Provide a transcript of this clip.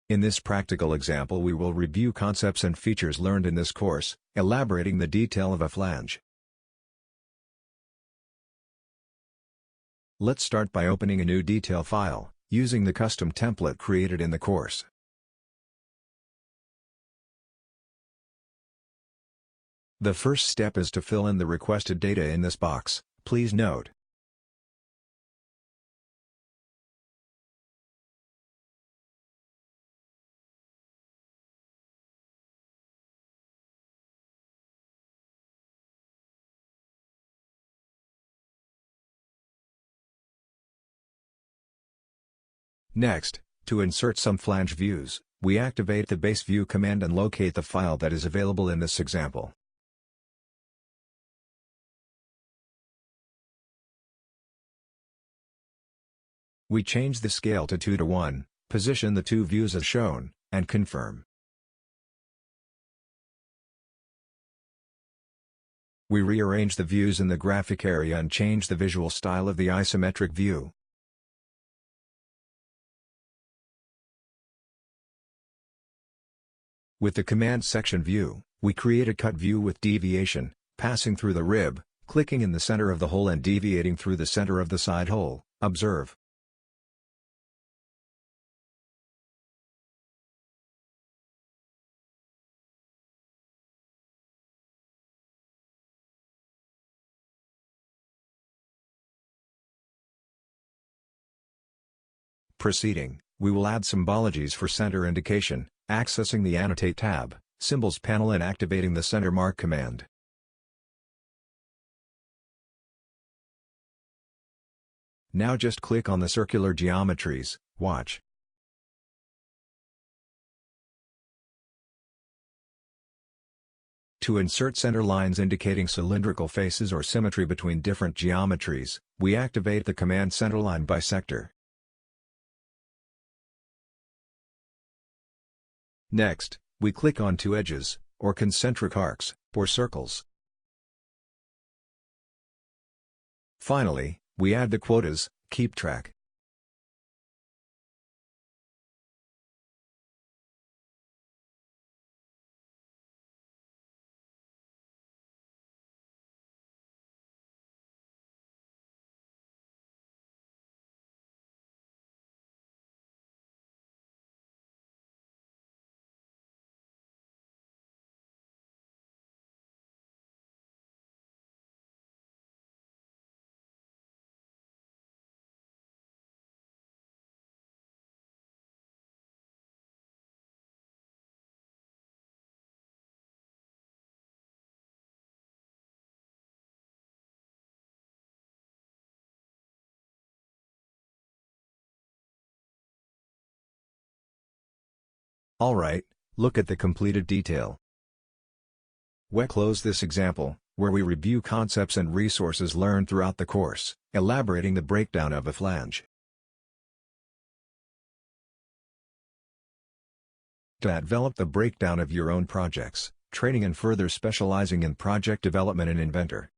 In this practical example we will review concepts and features learned in this course, elaborating the detail of a flange. Let's start by opening a new detail file, using the custom template created in the course. The first step is to fill in the requested data in this box. Please note, next, to insert some flange views, we activate the base view command and locate the file that is available in this example. We change the scale to 2:1, position the two views as shown, and confirm. We rearrange the views in the graphic area and change the visual style of the isometric view. With the command section view, we create a cut view with deviation, passing through the rib, clicking in the center of the hole and deviating through the center of the side hole. Observe. Proceeding, we will add symbologies for center indication, accessing the Annotate tab, Symbols panel and activating the Center Mark command. Now just click on the circular geometries. Watch. To insert center lines indicating cylindrical faces or symmetry between different geometries, we activate the command Centerline Bisector. Next, we click on two edges, or concentric arcs, or circles. Finally, we add the quotas, keep track. Alright, look at the completed detail. We close this example, where we review concepts and resources learned throughout the course, elaborating the breakdown of a flange. To develop the breakdown of your own projects, training and further specializing in project development in Inventor.